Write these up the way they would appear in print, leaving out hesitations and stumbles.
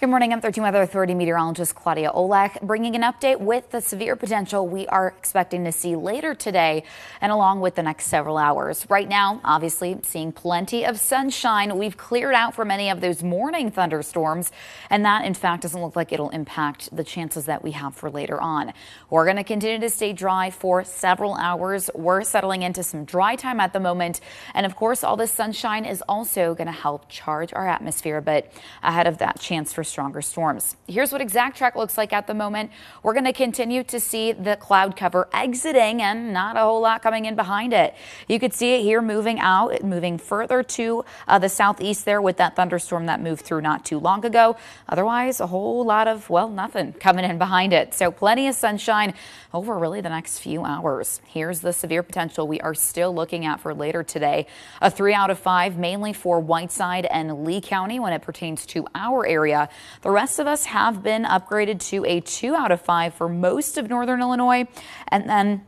Good morning. I'm 13 Weather Authority Meteorologist Claudia Olech bringing an update with the severe potential we are expecting to see later today and along with the next several hours. Right now, obviously seeing plenty of sunshine. We've cleared out for many of those morning thunderstorms, and that in fact doesn't look like it'll impact the chances that we have for later on. We're going to continue to stay dry for several hours. We're settling into some dry time at the moment, and of course all this sunshine is also going to help charge our atmosphere, but ahead of that chance for stronger storms. Here's what exact track looks like at the moment. We're going to continue to see the cloud cover exiting and not a whole lot coming in behind it. You could see it here moving out, moving further to the southeast there with that thunderstorm that moved through not too long ago. Otherwise, a whole lot of, well, nothing coming in behind it. So plenty of sunshine over really the next few hours. Here's the severe potential we are still looking at for later today. A 3 out of 5 mainly for Whiteside and Lee County when it pertains to our area. The rest of us have been upgraded to a 2 out of 5 for most of northern Illinois, and then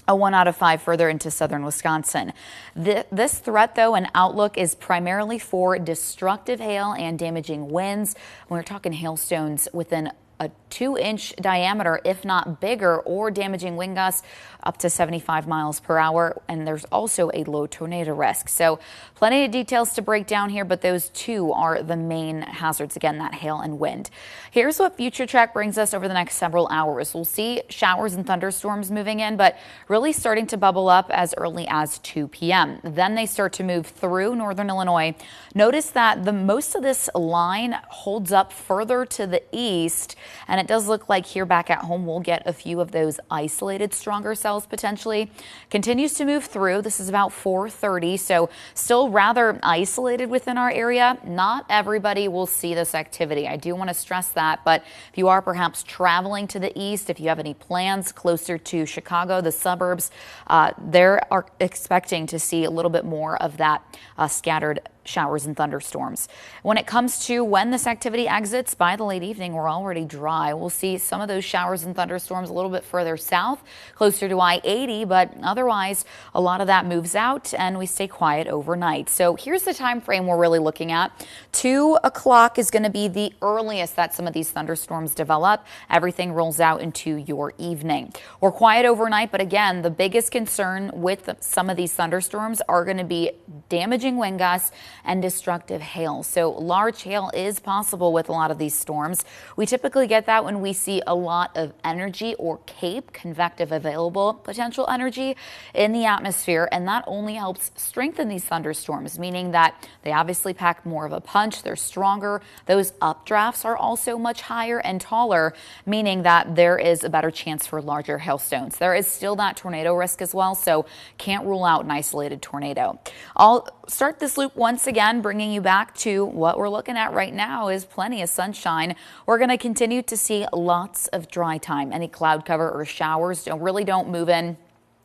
a 1 out of 5 further into southern Wisconsin. This threat, though, and outlook is primarily for destructive hail and damaging winds. We're talking hailstones within a 2-inch diameter, if not bigger, or damaging wind gusts up to 75 miles per hour. And there's also a low tornado risk. So plenty of details to break down here, but those two are the main hazards. Again, that hail and wind. Here's what future track brings us over the next several hours. We'll see showers and thunderstorms moving in, but really starting to bubble up as early as 2 p.m. Then they start to move through northern Illinois. Notice that the most of this line holds up further to the east, and it does look like here back at home we'll get a few of those isolated stronger cells potentially. Continues to move through. This is about 4:30, so still rather isolated within our area. Not everybody will see this activity. I do want to stress that, but if you are perhaps traveling to the east, if you have any plans closer to Chicago, the suburbs, they are expecting to see a little bit more of that scattered showers and thunderstorms. When it comes to when this activity exits, by the late evening, we're already dry. We'll see some of those showers and thunderstorms a little bit further south, closer to I-80, but otherwise a lot of that moves out and we stay quiet overnight. So here's the time frame we're really looking at. 2 o'clock is going to be the earliest that some of these thunderstorms develop. Everything rolls out into your evening. We're quiet overnight, but again, the biggest concern with some of these thunderstorms are going to be damaging wind gusts and destructive hail. So large hail is possible with a lot of these storms. We typically get that when we see a lot of energy or CAPE, convective available potential energy, in the atmosphere, and that only helps strengthen these thunderstorms, meaning that they obviously pack more of a punch, they're stronger. Those updrafts are also much higher and taller, meaning that there is a better chance for larger hailstones. There is still that tornado risk as well, so can't rule out an isolated tornado. I'll start this loop once again, bringing you back to what we're looking at right now is plenty of sunshine. We're going to continue to see lots of dry time. Any cloud cover or showers don't move in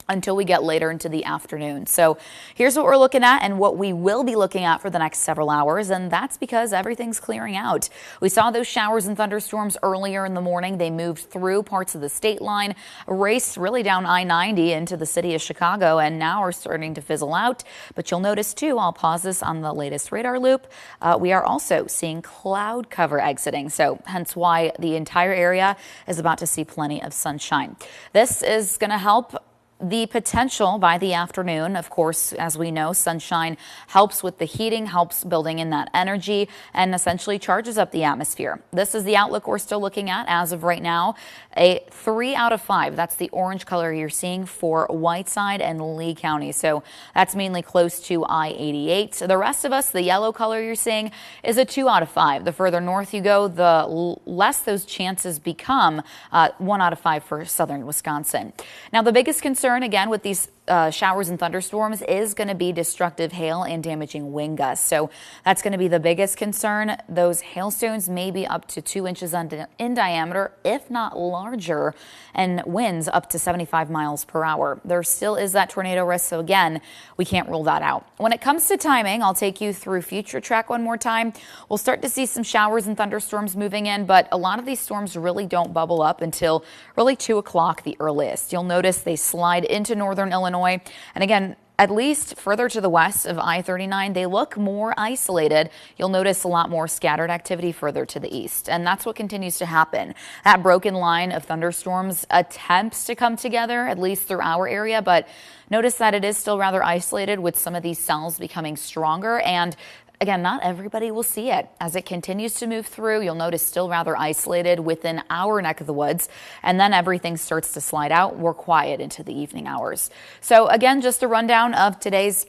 until we get later into the afternoon. So here's what we're looking at and what we will be looking at for the next several hours, and that's because everything's clearing out. We saw those showers and thunderstorms earlier in the morning. They moved through parts of the state line, raced really down I-90 into the city of Chicago, and now are starting to fizzle out. But you'll notice too, I'll pause this on the latest radar loop, we are also seeing cloud cover exiting, so hence why the entire area is about to see plenty of sunshine. This is going to help the potential by the afternoon. Of course, as we know, sunshine helps with the heating, helps building in that energy, and essentially charges up the atmosphere. This is the outlook we're still looking at as of right now. A 3 out of 5. That's the orange color you're seeing for Whiteside and Lee County. So that's mainly close to I-88. So the rest of us, the yellow color you're seeing, is a 2 out of 5. The further north you go, the less those chances become. 1 out of 5 for southern Wisconsin. Now, the biggest concern again with these showers and thunderstorms is going to be destructive hail and damaging wind gusts. So that's going to be the biggest concern. Those hailstones may be up to 2 inches in diameter, if not larger, and winds up to 75 miles per hour. There still is that tornado risk. So again, we can't rule that out. When it comes to timing, I'll take you through future track one more time. We'll start to see some showers and thunderstorms moving in, but a lot of these storms really don't bubble up until really 2 o'clock the earliest. You'll notice they slide into northern Illinois. And again, at least further to the west of I-39, they look more isolated. You'll notice a lot more scattered activity further to the east, and that's what continues to happen. That broken line of thunderstorms attempts to come together, at least through our area, but notice that it is still rather isolated, with some of these cells becoming stronger. And again, not everybody will see it. As it continues to move through, you'll notice still rather isolated within our neck of the woods, and then everything starts to slide out. We're quiet into the evening hours. So again, just a rundown of today's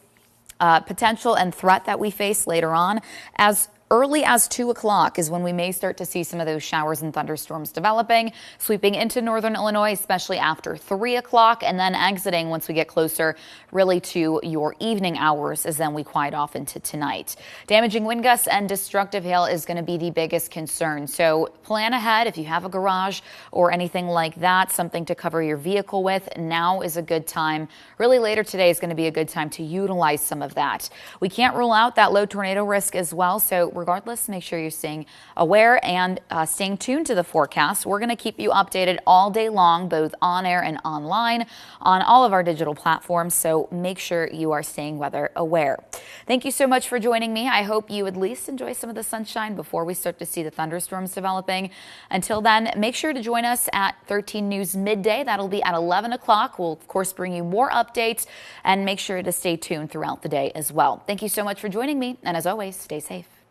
potential and threat that we face later on. As early as 2 o'clock is when we may start to see some of those showers and thunderstorms developing, sweeping into northern Illinois, especially after 3 o'clock, and then exiting once we get closer really to your evening hours, as then we quiet off into tonight. Damaging wind gusts and destructive hail is going to be the biggest concern. So plan ahead if you have a garage or anything like that, something to cover your vehicle with. Now is a good time. Really later today is going to be a good time to utilize some of that. We can't rule out that low tornado risk as well. So regardless, make sure you're staying aware and staying tuned to the forecast. We're going to keep you updated all day long, both on air and online on all of our digital platforms. So make sure you are staying weather aware. Thank you so much for joining me. I hope you at least enjoy some of the sunshine before we start to see the thunderstorms developing. Until then, make sure to join us at 13 News Midday. That'll be at 11 o'clock. We'll, of course, bring you more updates, and make sure to stay tuned throughout the day as well. Thank you so much for joining me. And as always, stay safe.